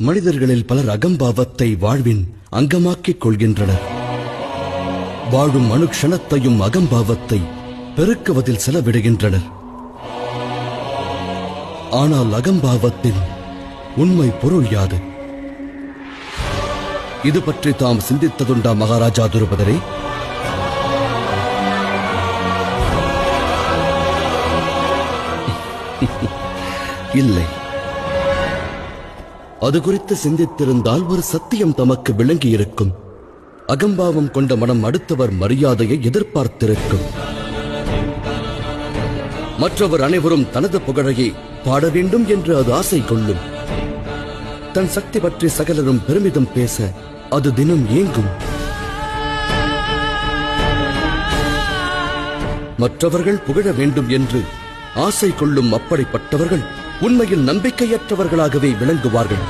மனிதர்களில் பலர் அகம்பாவத்தை வாழ்வின் அங்கமாக்கிக் கொள்கின்றனர். வாழும் அணுக்ஷணத்தையும் அகம்பாவத்தை பெருக்குவதில் செலவிடுகின்றனர். ஆனால் அகம்பாவத்தின் உண்மை பொருள் யாது? இது பற்றி தாம் சிந்தித்ததுண்டா மகாராஜா துருபதரே? இல்லை. அது குறித்து சிந்தித்திருந்தால் ஒரு சத்தியம் தமக்கு விளங்கியிருக்கும். அகம்பாவம் கொண்ட மனம் அடுத்தவர் மரியாதையை எதிர்பார்த்திருக்கும். மற்றவர் அனைவரும் தனது புகழையை பாட வேண்டும் என்று அது ஆசை கொள்ளும். தன் சக்தி பற்றி சகலரும் பெருமிதம் பேச அது தினம் ஏங்கும். மற்றவர்கள் புகழ வேண்டும் என்று ஆசை கொள்ளும் அப்படிப்பட்டவர்கள் உண்மையில் நம்பிக்கையற்றவர்களாகவே விளங்குவார்கள்.